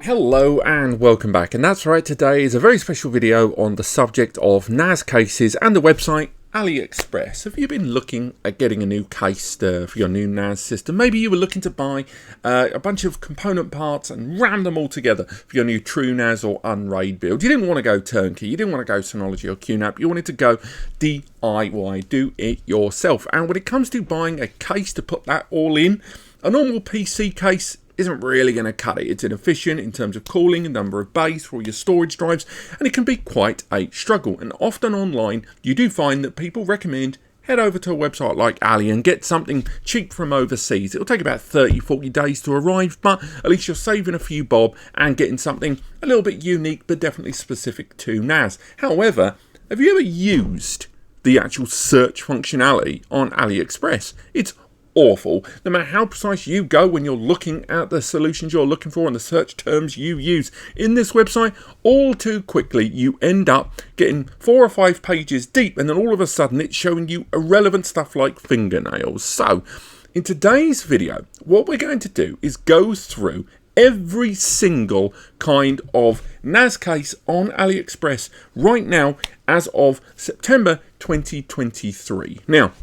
Hello and welcome back, and that's right, today is a very special video on the subject of NAS cases and the website AliExpress. Have you been looking at getting a new case for your new NAS system? Maybe you were looking to buy a bunch of component parts and ram them all together for your new True NAS or Unraid build. You didn't want to go turnkey, you didn't want to go Synology or QNAP, you wanted to go DIY, do it yourself. And when it comes to buying a case to put that all in, a normal PC case isn't really going to cut it. It's inefficient in terms of cooling, and number of bays for all your storage drives, and it can be quite a struggle. And often online, you do find that people recommend head over to a website like Ali and get something cheap from overseas. It'll take about 30-40 days to arrive, but at least you're saving a few bob and getting something a little bit unique, but definitely specific to NAS. However, have you ever used the actual search functionality on AliExpress? It's awful. No matter how precise you go when you're looking at the solutions you're looking for and the search terms you use in this website, all too quickly you end up getting 4 or 5 pages deep, and then all of a sudden it's showing you irrelevant stuff like fingernails. So in today's video, what we're going to do is go through every single kind of NAS case on AliExpress right now as of September 2023. Now,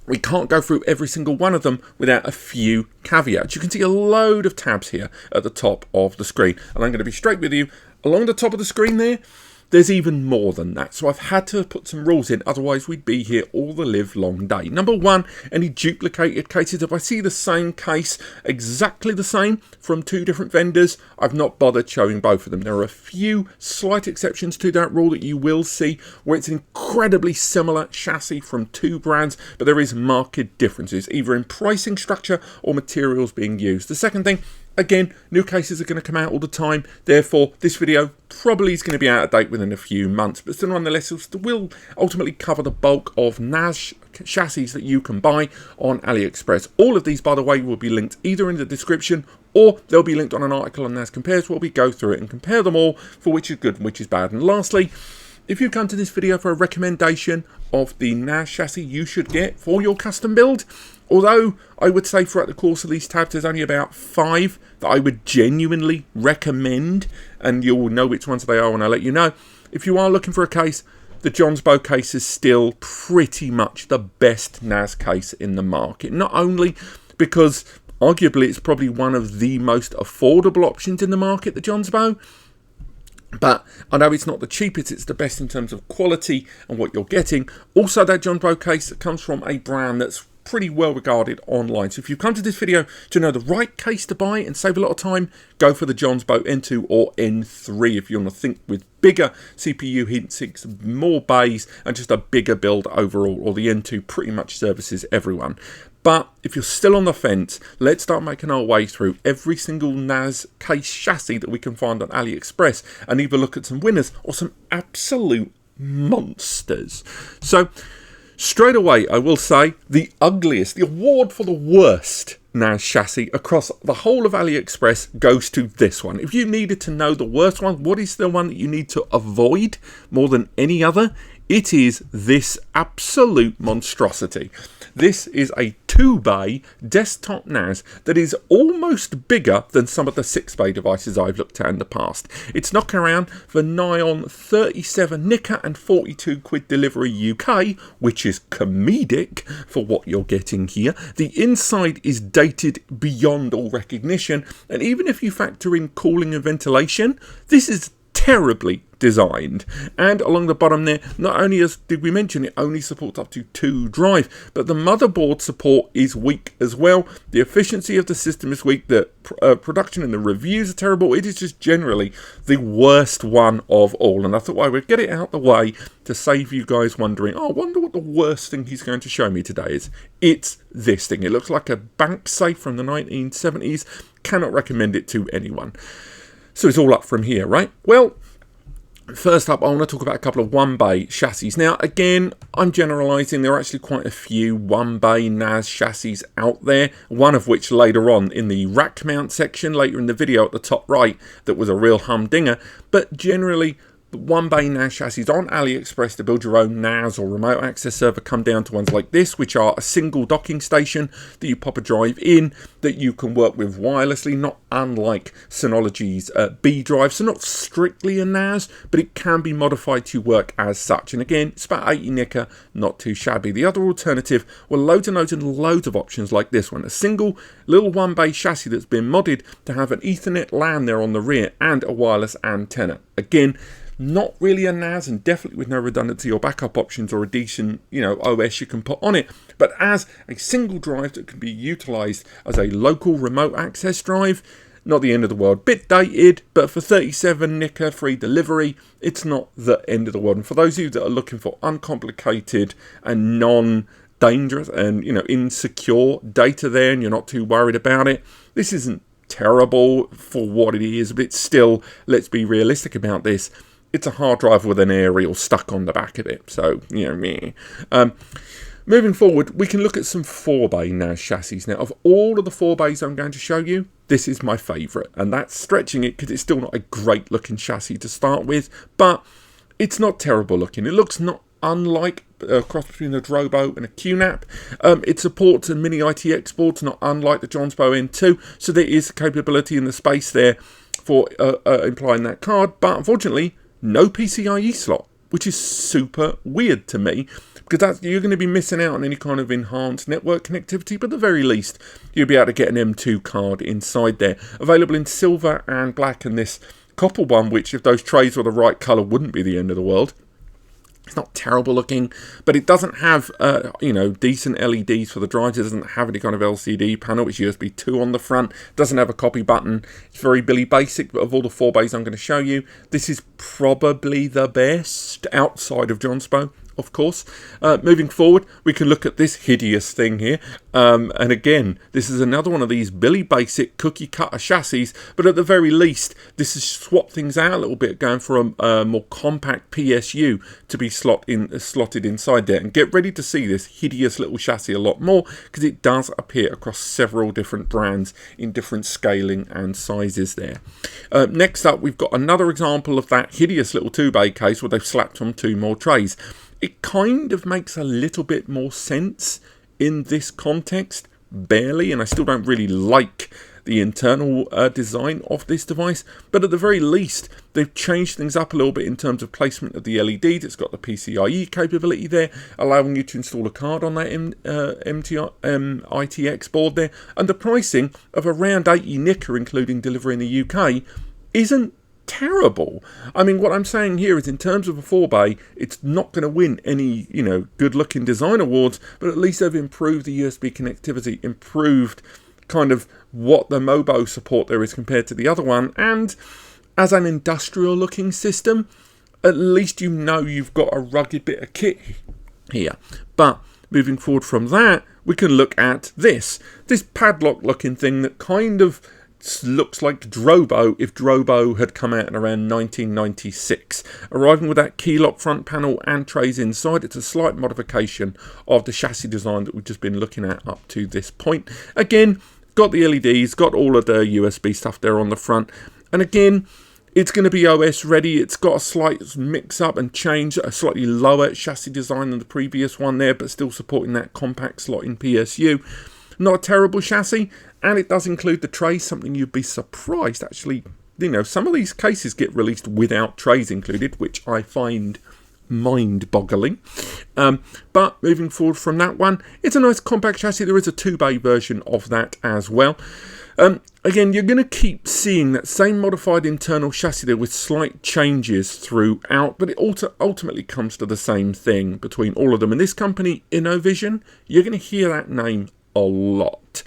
we can't go through every single one of them without a few caveats. You can see a load of tabs here at the top of the screen, and I'm going to be straight with you. Along the top of the screen there's even more than that. So I've had to put some rules in, otherwise we'd be here all the live long day. Number one, any duplicated cases. If I see the same case, exactly the same, from 2 different vendors, I've not bothered showing both of them. There are a few slight exceptions to that rule that you will see, where it's an incredibly similar chassis from 2 brands, but there is marked differences, either in pricing structure or materials being used. The second thing, again, new cases are going to come out all the time, therefore this video probably is going to be out of date within a few months, but still nonetheless it will ultimately cover the bulk of NAS chassis that you can buy on AliExpress. All of these, by the way, will be linked either in the description or they'll be linked on an article on NAS Compares, where we go through it and compare them all for which is good and which is bad. And lastly, if you come to this video for a recommendation of the NAS chassis you should get for your custom build, although I would say throughout the course of these tabs there's only about 5 that I would genuinely recommend, and you'll know which ones they are when I let you know. If you are looking for a case, the Jonsbo case is still pretty much the best NAS case in the market. Not only because arguably it's probably one of the most affordable options in the market, the Jonsbo, but I know it's not the cheapest, it's the best in terms of quality and what you're getting. Also, that Jonsbo case comes from a brand that's pretty well regarded online. So if you come to this video to know the right case to buy and save a lot of time, go for the Jonsbo N2 or N3 if you want to think with bigger CPU heat sinks, more bays, and just a bigger build overall. Or the N2 pretty much services everyone. But if you're still on the fence, let's start making our way through every single NAS case chassis that we can find on AliExpress and either look at some winners or some absolute monsters. So straight away, I will say the ugliest, the award for the worst NAS chassis across the whole of AliExpress goes to this one. If you needed to know the worst one, what is the one that you need to avoid more than any other? It is this absolute monstrosity. This is a 2-bay desktop NAS that is almost bigger than some of the 6-bay devices I've looked at in the past. It's knocking around for nigh on 37 Nika and 42 quid delivery UK, which is comedic for what you're getting here. The inside is dated beyond all recognition, and even if you factor in cooling and ventilation, this is terribly designed. And along the bottom there, not only did we mention it only supports up to 2 drive, but the motherboard support is weak as well. The efficiency of the system is weak. The production and the reviews are terrible. It is just generally the worst one of all, and I thought I would get it out the way to save you guys wondering, oh, I wonder what the worst thing he's going to show me today is. It's this thing. It looks like a bank safe from the 1970s. Cannot recommend it to anyone. So it's all up from here, right? Well, first up, I want to talk about a couple of 1-bay chassis. Now, again, I'm generalising. There are actually quite a few 1-bay NAS chassis out there, one of which later on in the Rackmount section, later in the video at the top right, that was a real humdinger. But generally, one bay NAS chassis on AliExpress to build your own NAS or remote access server come down to ones like this, which are a single docking station that you pop a drive in that you can work with wirelessly, not unlike Synology's B drive. So not strictly a NAS, but it can be modified to work as such. And again, it's about 80 nicker, not too shabby. The other alternative were loads and loads and loads of options like this one. A single little one bay chassis that's been modded to have an Ethernet LAN there on the rear and a wireless antenna. Again, not really a NAS, and definitely with no redundancy or backup options or a decent, OS you can put on it, but as a single drive that can be utilized as a local remote access drive. Not the end of the world. Bit dated, but for 37 nicker free delivery, it's not the end of the world. And for those of you that are looking for uncomplicated and non-dangerous and, insecure data there, and you're not too worried about it, this isn't terrible for what it is, but it's still, let's be realistic about this, it's a hard drive with an aerial stuck on the back of it. So, meh. Moving forward, we can look at some 4-bay NAS chassis. Now, of all of the 4-bays I'm going to show you, this is my favourite. And that's stretching it because it's still not a great looking chassis to start with. But it's not terrible looking. It looks not unlike a cross between a Drobo and a QNAP. It supports a mini ITX boards, not unlike the Jonsbo N2. So there is capability in the space there for implying that card. But unfortunately, no PCIe slot, which is super weird to me, because you're going to be missing out on any kind of enhanced network connectivity, but at the very least, you'll be able to get an M2 card inside there. Available in silver and black, and this copper one, which if those trays were the right colour, wouldn't be the end of the world. It's not terrible looking, but it doesn't have, decent LEDs for the drives. It doesn't have any kind of LCD panel. It's USB 2 on the front. Doesn't have a copy button. It's very Billy basic, but of all the 4-bays I'm going to show you, this is probably the best outside of Jonsbo, of course. Moving forward, we can look at this hideous thing here. And again, this is another one of these Billy Basic cookie cutter chassis, but at the very least, this has swapped things out a little bit, going for a more compact PSU to be slotted inside there. And get ready to see this hideous little chassis a lot more, because it does appear across several different brands in different scaling and sizes there. Next up, we've got another example of that hideous little 2-bay case where they've slapped on 2 more trays. It kind of makes a little bit more sense in this context, barely, and I still don't really like the internal design of this device, but at the very least, they've changed things up a little bit in terms of placement of the LEDs. It's got the PCIe capability there, allowing you to install a card on that ITX board there, and the pricing of around 80 nicker, including delivery in the UK, isn't terrible. I mean, what I'm saying here is, in terms of a 4-bay, it's not going to win any, good looking design awards, but at least they've improved the USB connectivity, improved kind of what the MOBO support there is compared to the other one, and as an industrial looking system, at least you've got a rugged bit of kit here. But moving forward from that, we can look at this padlock looking thing that kind of looks like Drobo if Drobo had come out in around 1996. Arriving with that key lock front panel and trays inside, it's a slight modification of the chassis design that we've just been looking at up to this point. Again, got the LEDs, got all of the USB stuff there on the front, and again, it's going to be OS ready. It's got a slight mix up and change, a slightly lower chassis design than the previous one there, but still supporting that compact slot in PSU. Not a terrible chassis, and it does include the trays, something you'd be surprised. Actually, some of these cases get released without trays included, which I find mind-boggling. But moving forward from that one, it's a nice compact chassis. There is a 2-bay version of that as well. Again, you're going to keep seeing that same modified internal chassis there with slight changes throughout, but it ultimately comes to the same thing between all of them. And this company, Innovision, you're going to hear that name a lot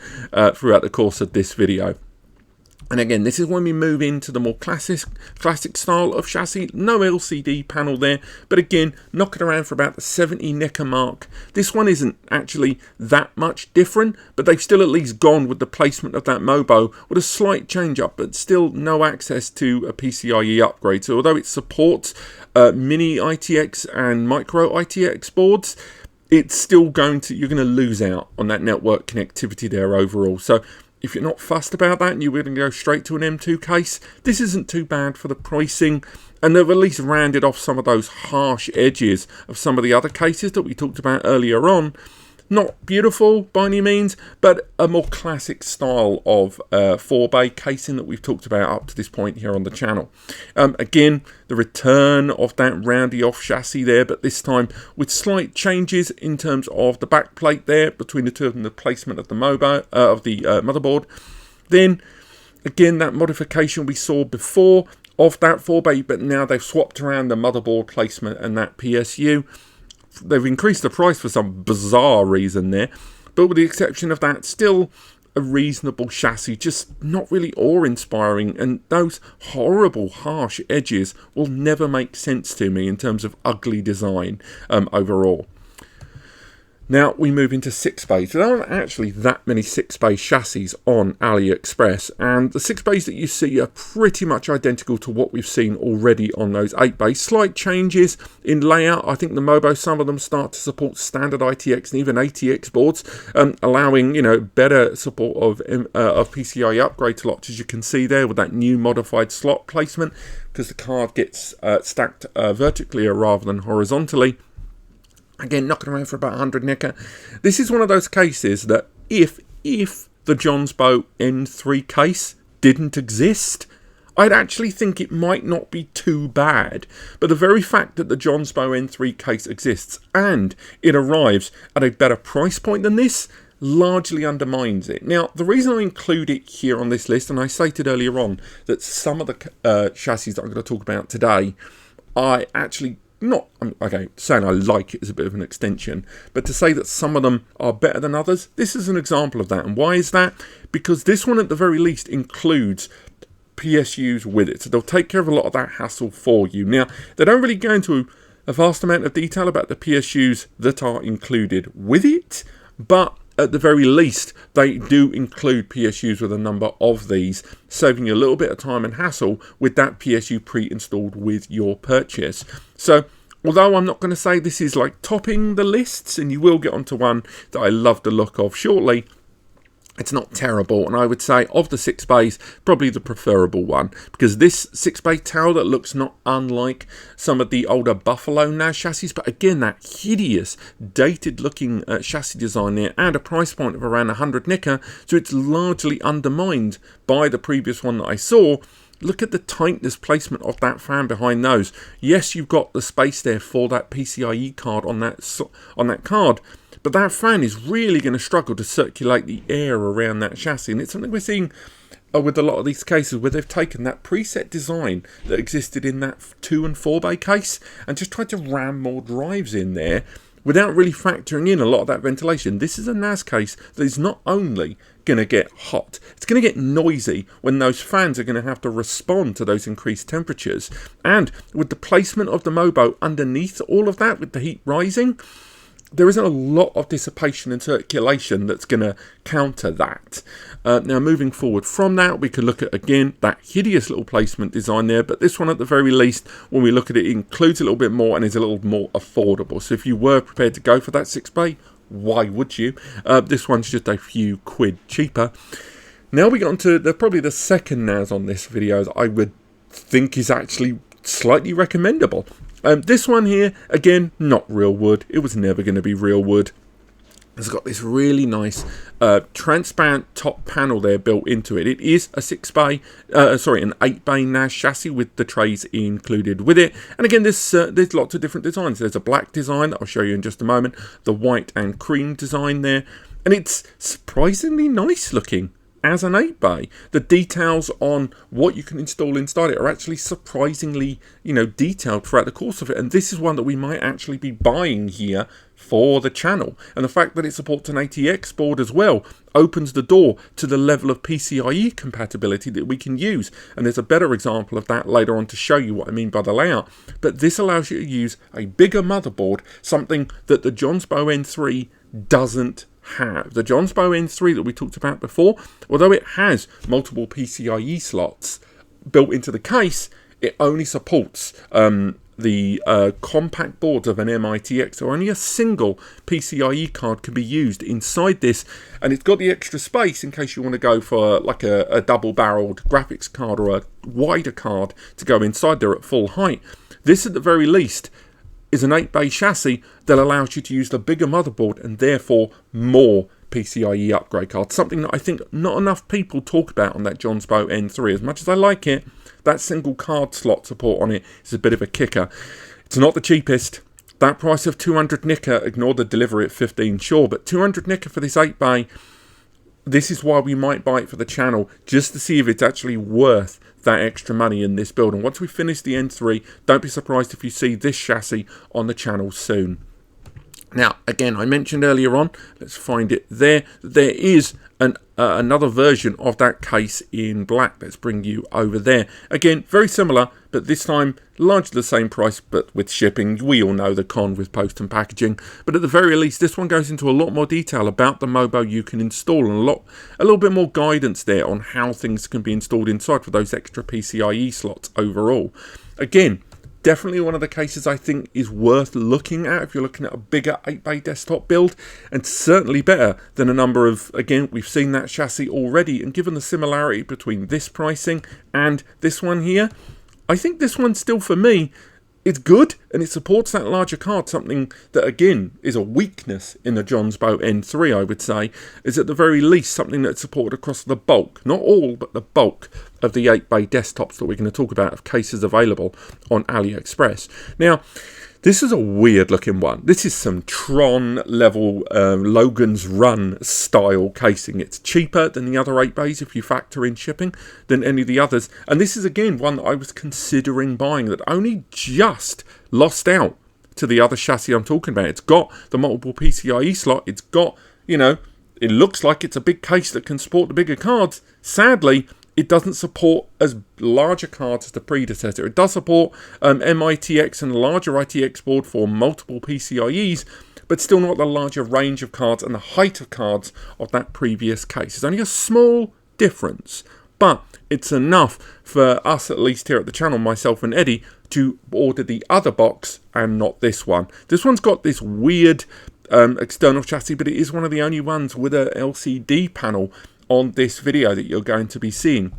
throughout the course of this video. And again, this is when we move into the more classic style of chassis. No LCD panel there, but again, knocking around for about the 70 nicker mark. This one isn't actually that much different, but they've still at least gone with the placement of that MOBO with a slight change up, but still no access to a PCIe upgrade. So although it supports mini ITX and micro ITX boards, it's still you're going to lose out on that network connectivity there overall. So if you're not fussed about that and you're going to go straight to an M2 case, this isn't too bad for the pricing. And they've at least rounded off some of those harsh edges of some of the other cases that we talked about earlier on. Not beautiful by any means, but a more classic style of 4-bay casing that we've talked about up to this point here on the channel. Again, the return of that roundy off chassis there, but this time with slight changes in terms of the back plate there between the two of them, the placement of the motherboard. Then again, that modification we saw before of that 4-bay, but now they've swapped around the motherboard placement and that PSU. They've increased the price for some bizarre reason there, but with the exception of that, still a reasonable chassis, just not really awe-inspiring, and those horrible harsh edges will never make sense to me in terms of ugly design overall. Now we move into 6-bays. There aren't actually that many 6-bay chassis on AliExpress, and the 6-bays that you see are pretty much identical to what we've seen already on those 8-bays. Slight changes in layout. I think the Mobo, some of them start to support standard ITX and even ATX boards, allowing, you know, better support of PCIe upgrade slots, as you can see there with that new modified slot placement, because the card gets stacked vertically rather than horizontally. Again, knocking around for about 100 nicker. This is one of those cases that if the Jonsbo N3 case didn't exist, I'd actually think it might not be too bad. But the very fact that the Jonsbo N3 case exists and it arrives at a better price point than this largely undermines it. Now, the reason I include it here on this list, and I stated earlier on that some of the chassis that I'm going to talk about today, I actually saying I like it is a bit of an extension, but to say that some of them are better than others, this is an example of that. And why is that? Because this one at the very least includes PSUs with it, so they'll take care of a lot of that hassle for you. Now, they don't really go into a vast amount of detail about the PSUs that are included with it, but at the very least, they do include PSUs with a number of these, saving you a little bit of time and hassle with that PSU pre-installed with your purchase. So, although I'm not going to say this is like topping the lists, and you will get onto one that I love the look of shortly, it's not terrible, and I would say of the 6-bays, probably the preferable one, because this 6-bay tower that looks not unlike some of the older Buffalo NAS chassis, but again, that hideous, dated-looking chassis design there, and a price point of around 100 nicker, so it's largely undermined by the previous one that I saw. Look at the tightness placement of that fan behind those. Yes, you've got the space there for that PCIe card on that card, but that fan is really going to struggle to circulate the air around that chassis. And it's something we're seeing with a lot of these cases where they've taken that preset design that existed in that 2 and 4-bay case and just tried to ram more drives in there without really factoring in a lot of that ventilation. This is a NAS case that is not only going to get hot, it's going to get noisy when those fans are going to have to respond to those increased temperatures. And with the placement of the Mobo underneath all of that, with the heat rising, there isn't a lot of dissipation and circulation that's going to counter that. Now, moving forward from that, we could look at, again, that hideous little placement design there, but this one at the very least, when we look at it, includes a little bit more and is a little more affordable. So if you were prepared to go for that 6-bay, why would you? This one's just a few quid cheaper. Now we get on to probably the second NAS on this video that I would think is actually slightly recommendable. This one here, again, not real wood. It was never going to be real wood. It's got this really nice transparent top panel there built into it. It is a 6-bay, an 8-bay NAS chassis with the trays included with it. And again, there's lots of different designs. There's a black design that I'll show you in just a moment, the white and cream design there, and it's surprisingly nice looking as an 8-bay. The details on what you can install inside it are actually surprisingly, detailed throughout the course of it. And this is one that we might actually be buying here for the channel. And the fact that it supports an ATX board as well opens the door to the level of PCIe compatibility that we can use. And there's a better example of that later on to show you what I mean by the layout. But this allows you to use a bigger motherboard, something that the Jonsbo N3 doesn't have. The Jonsbo N3 that we talked about before, although it has multiple PCIe slots built into the case, it only supports the compact boards of an MITX, so only a single PCIe card can be used inside this, and it's got the extra space in case you want to go for like a double-barreled graphics card or a wider card to go inside there at full height. This, at the very least, is an 8-bay chassis that allows you to use the bigger motherboard and therefore more PCIe upgrade cards, something that I think not enough people talk about on that Jonsbo N3. As much as I like it, that single card slot support on it is a bit of a kicker. It's not the cheapest. That price of 200 nicker, ignore the delivery at 15, sure, but 200 nicker for this 8-bay, this is why we might buy it for the channel, just to see if it's actually worth that extra money in this build. And once we finish the N3, don't be surprised if you see this chassis on the channel soon. Now, again, I mentioned earlier on, let's find it there, there is another version of that case in black. Let's bring you over there. Again, very similar, but this time largely the same price, but with shipping. We all know the con with post and packaging. But at the very least, this one goes into a lot more detail about the MOBO you can install, and a little bit more guidance there on how things can be installed inside for those extra PCIe slots overall. Again, definitely one of the cases I think is worth looking at if you're looking at a bigger 8-bay desktop build, and certainly better than a number of, again, we've seen that chassis already, and given the similarity between this pricing and this one here, I think this one still, for me, it's good, and it supports that larger card, something that, again, is a weakness in the Jonsbo N3, I would say, is at the very least something that's supported across the bulk, not all, but the bulk of the 8-bay desktops that we're going to talk about of cases available on AliExpress. Now, this is a weird looking one. This is some Tron level Logan's Run style casing. It's cheaper than the other 8-bays if you factor in shipping than any of the others. And this is again one that I was considering buying that only just lost out to the other chassis I'm talking about. It's got the multiple PCIe slot. It's got, you know, it looks like it's a big case that can support the bigger cards. Sadly, it doesn't support as larger cards as the predecessor. It does support MITX and a larger ITX board for multiple PCIEs, but still not the larger range of cards and the height of cards of that previous case. It's only a small difference, but it's enough for us, at least here at the channel, myself and Eddie, to order the other box and not this one. This one's got this weird external chassis, but it is one of the only ones with a LCD panel on this video that you're going to be seeing.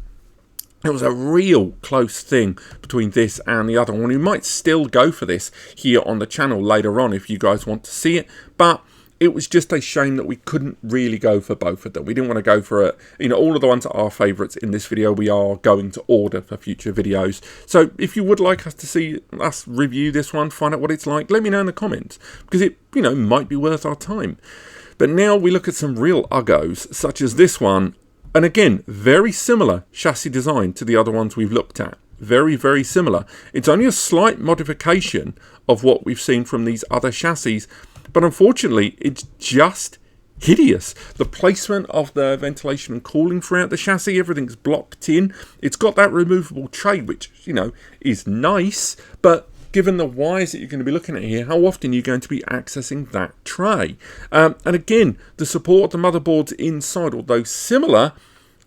It was a real close thing between this and the other one. We might still go for this here on the channel later on if you guys want to see it, but it was just a shame that we couldn't really go for both of them. We didn't want to go for it. You know, all of the ones that are favourites in this video we are going to order for future videos. So if you would like us to see us review this one, find out what it's like, let me know in the comments, because it, you know, might be worth our time. But now we look at some real uggos, such as this one, and again, very similar chassis design to the other ones we've looked at. Very, very similar. It's only a slight modification of what we've seen from these other chassis, but unfortunately, it's just hideous. The placement of the ventilation and cooling throughout the chassis, everything's blocked in. It's got that removable tray, which, you know, is nice, but given the wires that you're going to be looking at here, how often are you going to be accessing that tray? And again, the support of the motherboards inside, although similar,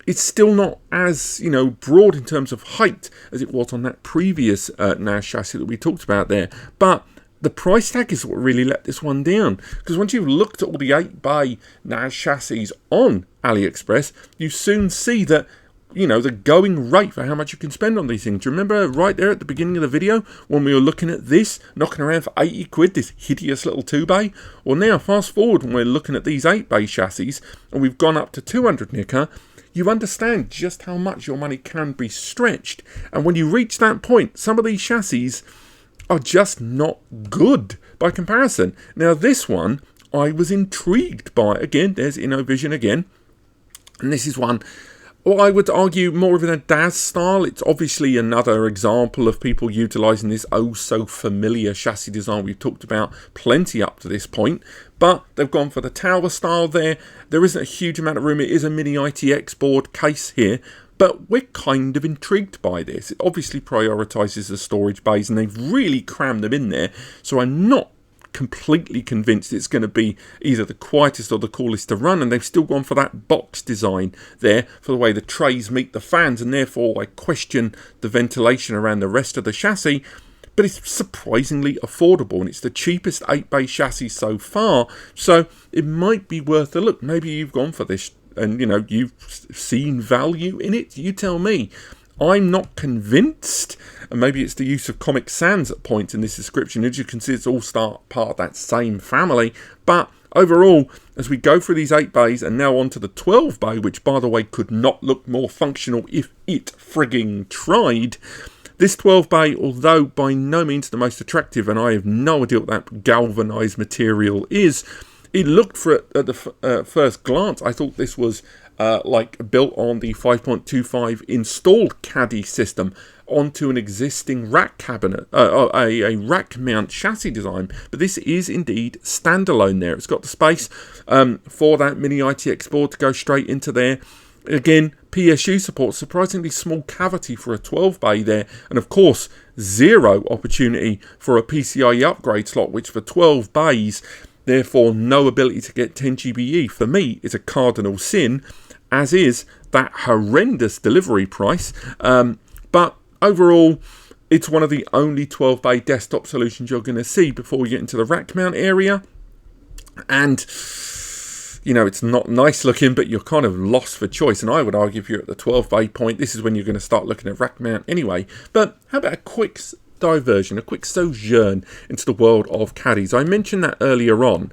it's still not as, you know, broad in terms of height as it was on that previous NAS chassis that we talked about there. But the price tag is what really let this one down, because once you've looked at all the 8-bay NAS chassis on AliExpress, you soon see that, you know, the going rate for how much you can spend on these things. Remember right there at the beginning of the video when we were looking at this, knocking around for 80 quid, this hideous little 2-bay? Well, now fast forward when we're looking at these 8-bay chassis and we've gone up to 200 nicker, you understand just how much your money can be stretched. And when you reach that point, some of these chassis are just not good by comparison. Now this one I was intrigued by. Again, there's InnoVision again, and this is one, well, I would argue more of in a DAS style. It's obviously another example of people utilising this oh-so-familiar chassis design we've talked about plenty up to this point. But they've gone for the tower style there. There isn't a huge amount of room. It is a mini ITX board case here. But we're kind of intrigued by this. It obviously prioritises the storage bays, and they've really crammed them in there. So I'm not completely convinced it's going to be either the quietest or the coolest to run, and they've still gone for that box design there for the way the trays meet the fans, and therefore I question the ventilation around the rest of the chassis. but it's surprisingly affordable, and it's the cheapest 8-bay chassis so far, so it might be worth a look. Maybe you've gone for this and you've seen value in it. You tell me. I'm not convinced, and maybe it's the use of Comic Sans at points in this description. As you can see, it's all part of that same family, but overall, as we go through these 8 bays and now onto the 12 bay, which by the way could not look more functional if it frigging tried, this 12 bay, although by no means the most attractive, and I have no idea what that galvanized material is, it looked for it at the first glance. I thought this was like built on the 5.25 installed Caddy system onto an existing rack cabinet, a rack mount chassis design, but this is indeed standalone there. It's got the space for that mini ITX board to go straight into there. Again, PSU support, surprisingly small cavity for a 12 bay there, and of course zero opportunity for a PCIe upgrade slot, which for 12 bays, therefore no ability to get 10 GBE, for me is a cardinal sin, as is that horrendous delivery price. But overall, it's one of the only 12 bay desktop solutions you're going to see before we get into the rack mount area. And it's not nice looking, but you're kind of lost for choice. And I would argue if you're at the 12 bay point, this is when you're going to start looking at rack mount anyway. But how about a quick diversion, a quick sojourn into the world of caddies? I mentioned that earlier on.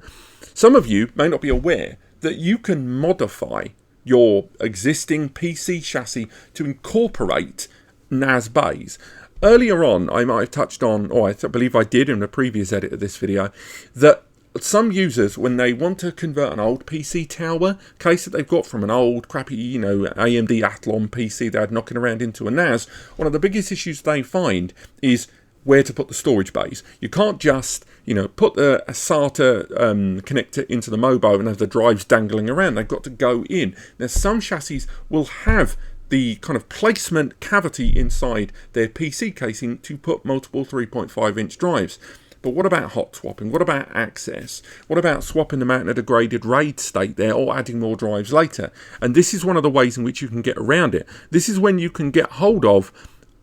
Some of you may not be aware that you can modify your existing PC chassis to incorporate NAS bays. Earlier on, I might have touched on, or I believe I did in a previous edit of this video, that some users, when they want to convert an old PC tower case that they've got from an old crappy, AMD Athlon PC they had knocking around into a NAS, one of the biggest issues they find is where to put the storage bays. You can't just, put a SATA connector into the Mobo and have the drives dangling around. They've got to go in. Now, some chassis will have the kind of placement cavity inside their PC casing to put multiple 3.5-inch drives. But what about hot swapping? What about access? What about swapping them out in a degraded RAID state there, or adding more drives later? And this is one of the ways in which you can get around it. This is when you can get hold of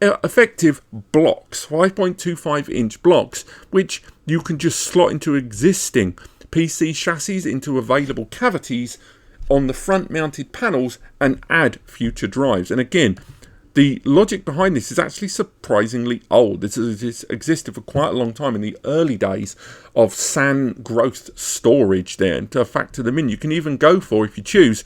effective blocks, 5.25-inch blocks, which you can just slot into existing PC chassis into available cavities on the front mounted panels and add future drives. And again, the logic behind this is actually surprisingly old. This has existed for quite a long time in the early days of SAN growth storage there. And to factor them in, you can even go for, if you choose,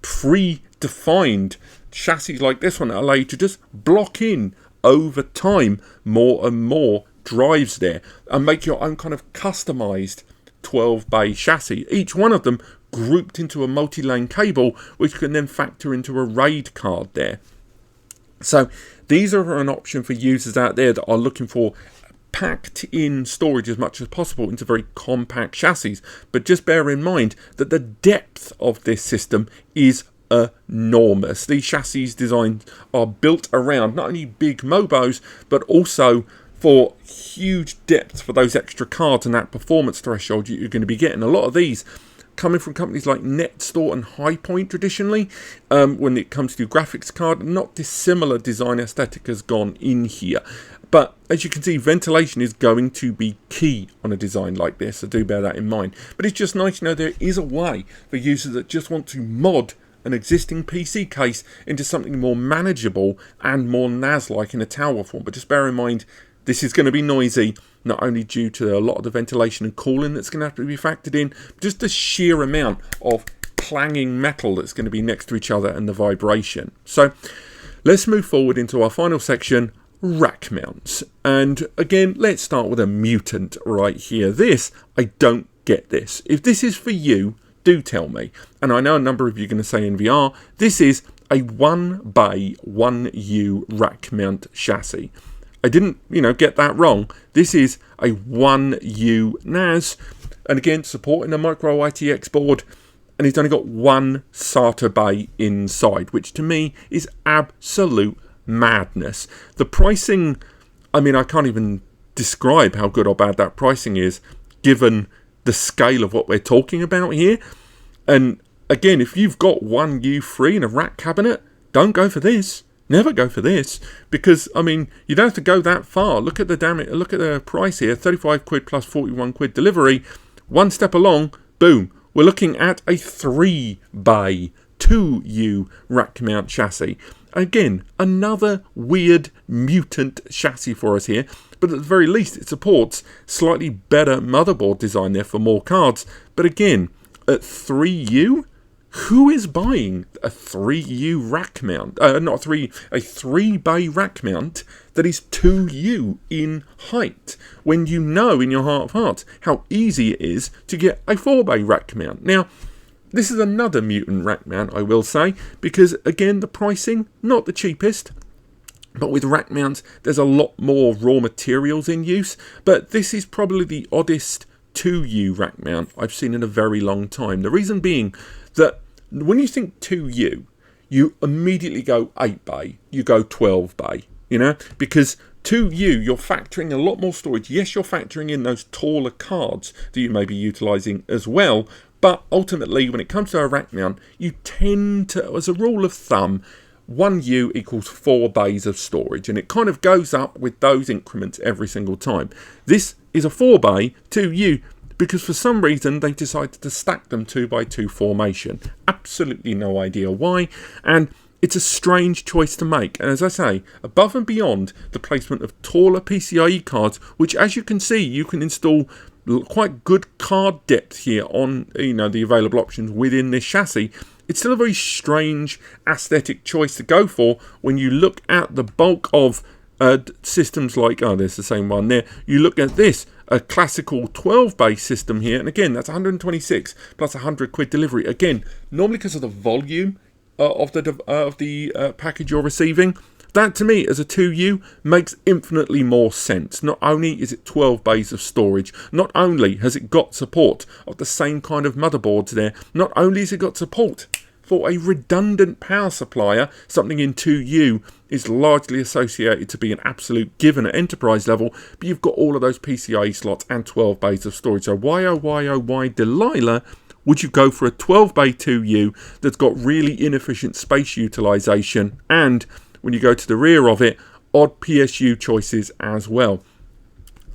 predefined chassis like this one that allow you to just block in over time more and more drives there and make your own kind of customized 12 bay chassis, each one of them grouped into a multi-lane cable which can then factor into a RAID card there. So these are an option for users out there that are looking for packed in storage as much as possible into very compact chassis. But just bear in mind that the depth of this system is enormous. These chassis designs are built around not only big Mobos, but also for huge depth for those extra cards and that performance threshold you're going to be getting. A lot of these coming from companies like NetStore and Highpoint traditionally, when it comes to graphics card, not dissimilar design aesthetic has gone in here. But as you can see, ventilation is going to be key on a design like this, so do bear that in mind. But it's just nice to know there is a way for users that just want to mod an existing PC case into something more manageable and more NAS-like in a tower form. But just bear in mind, this is going to be noisy, not only due to a lot of the ventilation and cooling that's going to have to be factored in, but just the sheer amount of clanging metal that's going to be next to each other and the vibration. So let's move forward into our final section, rack mounts. And again, let's start with a mutant right here. This, I don't get this. If this is for you, do tell me. And I know a number of you are going to say in VR, this is a 1-bay 1U rack mount chassis. I didn't, get that wrong. This is a 1U NAS, and again, supporting a micro ITX board, and it's only got one SATA bay inside, which to me is absolute madness. The pricing, I can't even describe how good or bad that pricing is, given the scale of what we're talking about here. And again, if you've got 1U free in a rack cabinet, don't go for this. never go for this, because I mean, you don't have to go that far. Look at the damage. Look at the price here: 35 quid plus 41 quid delivery. One step along, boom, we're looking at a 3-bay 2U rack mount chassis. Again, another weird mutant chassis for us here, but at the very least it supports slightly better motherboard design there for more cards. But again, at 3U, who is buying a 3U rack mount? A 3-bay rack mount that is 2U in height, when you know in your heart of hearts how easy it is to get a 4-bay rack mount. Now, this is another mutant rack mount, I will say, because again, the pricing, not the cheapest, but with rack mounts, there's a lot more raw materials in use. But this is probably the oddest 2U rack mount I've seen in a very long time. The reason being that when you think 2U, you immediately go 8-bay, you go 12-bay, you know, because 2U, you're factoring a lot more storage. Yes, you're factoring in those taller cards that you may be utilising as well. But ultimately, when it comes to a rack mount, you tend to, as a rule of thumb, 1U equals 4 bays of storage. And it kind of goes up with those increments every single time. This is a 4-bay 2U because for some reason they decided to stack them 2x2 formation. Absolutely no idea why. And it's a strange choice to make. And as I say, above and beyond the placement of taller PCIe cards, which as you can see, you can install quite good card depth here on, you know, the available options within this chassis. It's still a very strange aesthetic choice to go for when you look at the bulk of systems like, oh, there's the same one there. You look at this, a classical 12-bay system here, and again, that's 126 plus 100 quid delivery. Again, normally because of the volume of the package you're receiving, that to me as a 2U makes infinitely more sense. Not only is it 12 bays of storage, not only has it got support of the same kind of motherboards there, not only has it got support for a redundant power supplier, something in 2U is largely associated to be an absolute given at enterprise level, but you've got all of those PCIe slots and 12 bays of storage. So why, oh why, oh why, Delilah, would you go for a 12-bay 2U that's got really inefficient space utilization, and when you go to the rear of it, odd PSU choices as well?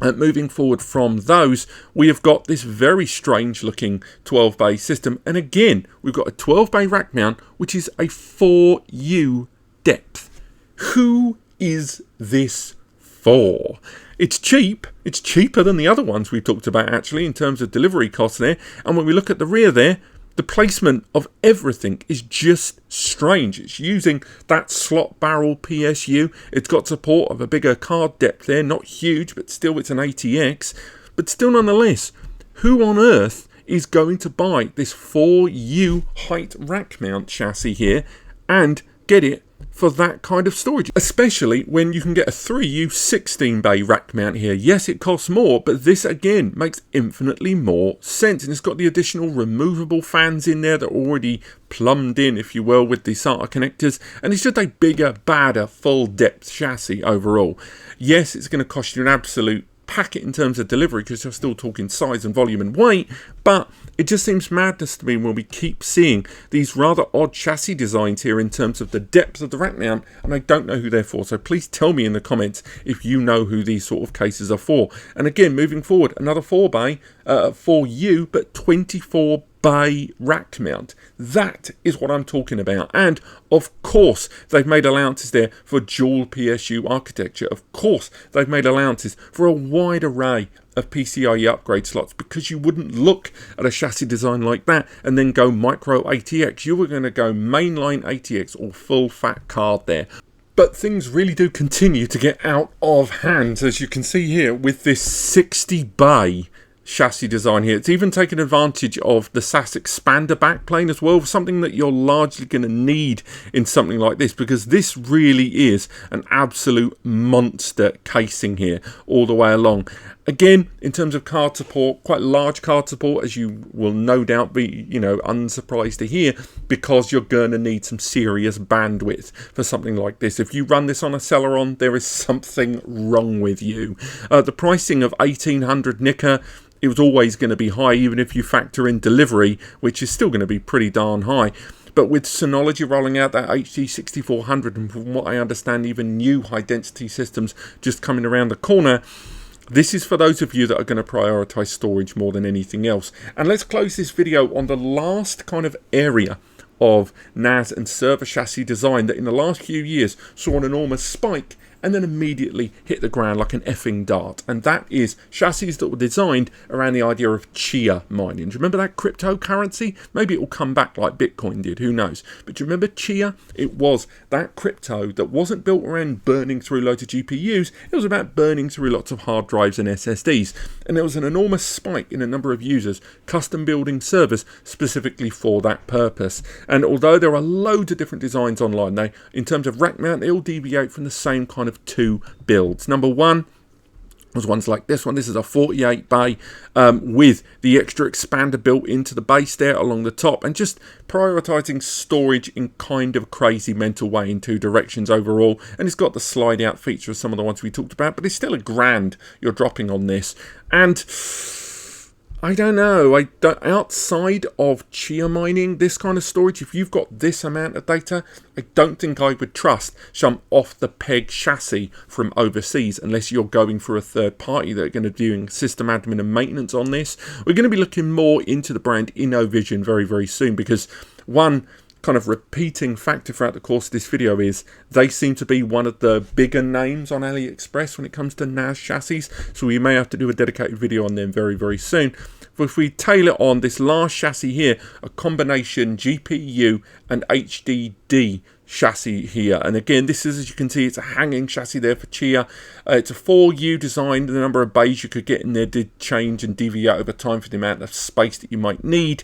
Moving forward from those, we have got this very strange looking 12-bay system, and again we've got a 12-bay rack mount which is a 4U depth. Who is this for? It's cheap. It's cheaper than the other ones we've talked about actually in terms of delivery costs there, and when we look at the rear there, the placement of everything is just strange. It's using that slot barrel PSU. It's got support of a bigger card depth there. Not huge, but still it's an ATX. But still nonetheless, who on earth is going to buy this 4U height rack mount chassis here and get it for that kind of storage, especially when you can get a 3U 16-bay rack mount here? Yes, it costs more, but this again makes infinitely more sense, and it's got the additional removable fans in there that are already plumbed in, if you will, with the SATA connectors, and it's just a bigger, badder, full depth chassis overall. Yes, it's going to cost you an absolute packet in terms of delivery because you're still talking size and volume and weight, but it just seems madness to me when we keep seeing these rather odd chassis designs here in terms of the depth of the rack mount, and I don't know who they're for. So please tell me in the comments if you know who these sort of cases are for. And again, moving forward, another 4-bay 4U, but 24-bay rack mount. That is what I'm talking about. And of course they've made allowances there for dual PSU architecture. Of course they've made allowances for a wide array of PCIe upgrade slots, because you wouldn't look at a chassis design like that and then go micro ATX. You were going to go mainline ATX or full fat card there. But things really do continue to get out of hand, as you can see here with this 60-bay chassis design here. It's even taken advantage of the SAS expander backplane as well, something that you're largely going to need in something like this, because this really is an absolute monster casing here all the way along. Again, in terms of card support, quite large card support, as you will no doubt be, unsurprised to hear, because you're going to need some serious bandwidth for something like this. If you run this on a Celeron, there is something wrong with you. The pricing of 1800 Nika, it was always going to be high, even if you factor in delivery, which is still going to be pretty darn high. But with Synology rolling out that HD 6400, and from what I understand, even new high-density systems just coming around the corner, this is for those of you that are going to prioritize storage more than anything else. And let's close this video on the last kind of area of NAS and server chassis design that in the last few years saw an enormous spike and then immediately hit the ground like an effing dart. And that is chassis that were designed around the idea of Chia mining. Do you remember that cryptocurrency? Maybe it will come back like Bitcoin did, who knows? But do you remember Chia? It was that crypto that wasn't built around burning through loads of GPUs. It was about burning through lots of hard drives and SSDs. And there was an enormous spike in the number of users custom building servers specifically for that purpose. And although there are loads of different designs online, they, in terms of rack mount, they all deviate from the same kind of two builds. Number one was ones like this one. This is a 48 bay with the extra expander built into the base there along the top, and just prioritizing storage in kind of crazy mental way in two directions overall. And it's got the slide out feature of some of the ones we talked about, but it's still $1,000 you're dropping on this. And I don't know, outside of Chia mining, this kind of storage, if you've got this amount of data, I don't think I would trust some off-the-peg chassis from overseas unless you're going for a third party that are going to be doing system admin and maintenance on this. We're going to be looking more into the brand Innovision very, very soon, because one kind of repeating factor throughout the course of this video is they seem to be one of the bigger names on AliExpress when it comes to NAS chassis, so we may have to do a dedicated video on them very, very soon. But if we tailor on this last chassis here, a combination GPU and HDD chassis here, and again this is, as you can see, it's a hanging chassis there for Chia. It's a 4U design. The number of bays you could get in there did change and deviate over time for the amount of space that you might need.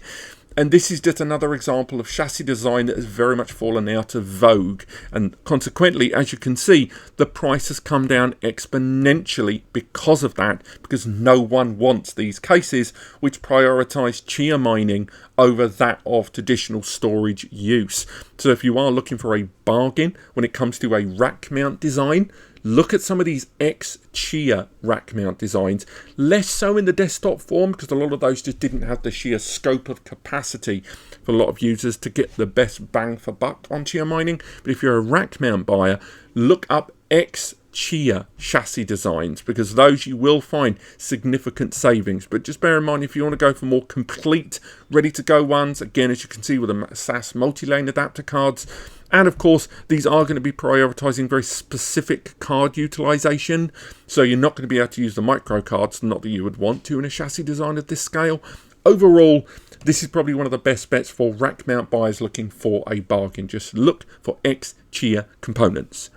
And this is just another example of chassis design that has very much fallen out of vogue. And consequently, as you can see, the price has come down exponentially because of that, because no one wants these cases which prioritize Chia mining over that of traditional storage use. So if you are looking for a bargain when it comes to a rack mount design, look at some of these ex-Chia rack mount designs. Less so in the desktop form, because a lot of those just didn't have the sheer scope of capacity for a lot of users to get the best bang for buck on Chia mining. But if you're a rack mount buyer, look up ex-Chia chassis designs, because those you will find significant savings. But just bear in mind, if you want to go for more complete, ready-to-go ones, again, as you can see with the SAS multi-lane adapter cards, and of course, these are going to be prioritizing very specific card utilization. So you're not going to be able to use the micro cards, not that you would want to in a chassis design of this scale. Overall, this is probably one of the best bets for rack mount buyers looking for a bargain. Just look for ex-Chia components.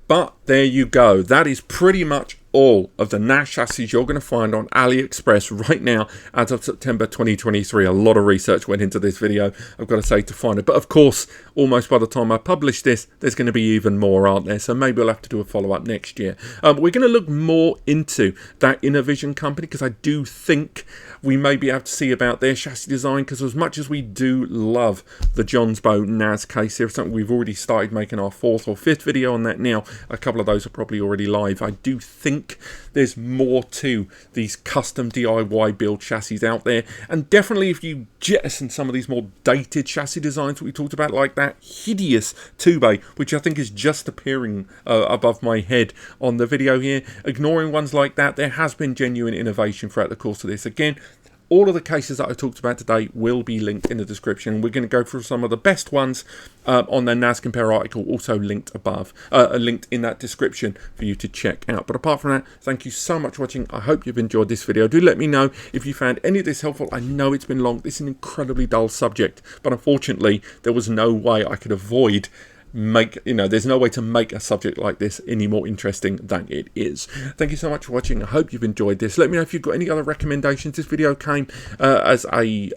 But there you go. That is pretty much all of the NAS chassis you're going to find on AliExpress right now as of September 2023. A lot of research went into this video, I've got to say, to find it. But of course, almost by the time I publish this, there's going to be even more, aren't there? So maybe we'll have to do a follow-up next year. We're going to look more into that Innovision company, because I do think we may be able to see about their chassis design, because as much as we do love the Jonsbo NAS case here, something we've already started making our 4th or 5th video on that now. A couple of those are probably already live. I do think there's more to these custom DIY build chassis out there, and definitely if you jettison some of these more dated chassis designs that we talked about, like that hideous 2-bay, which I think is just appearing above my head on the video here, ignoring ones like that, there has been genuine innovation throughout the course of this. Again, all of the cases that I talked about today will be linked in the description. We're going to go through some of the best ones on the NAS Compare article, also linked above, linked in that description for you to check out. But apart from that, thank you so much for watching. I hope you've enjoyed this video. Do let me know if you found any of this helpful. I know it's been long. This is an incredibly dull subject, but unfortunately, there was no way I could avoid there's no way to make a subject like this any more interesting than it is. Thank you so much for watching. I hope you've enjoyed this. Let me know if you've got any other recommendations. This video came as a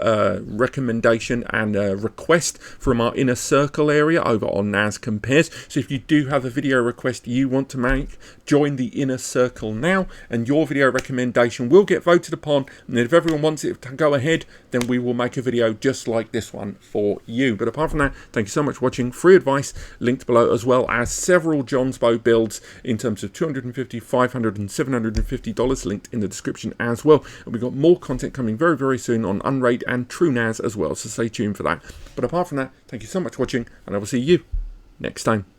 recommendation and a request from our inner circle area over on NAS Compares. So if you do have a video request you want to make, join the inner circle now, and your video recommendation will get voted upon. And if everyone wants it to go ahead, then we will make a video just like this one for you. But apart from that, thank you so much for watching. Free advice linked below, as well as several Jonsbo builds in terms of $250, $500 and $750 linked in the description as well. And we've got more content coming very, very soon on Unraid and True NAS as well, so stay tuned for that. But apart from that, thank you so much for watching, and I will see you next time.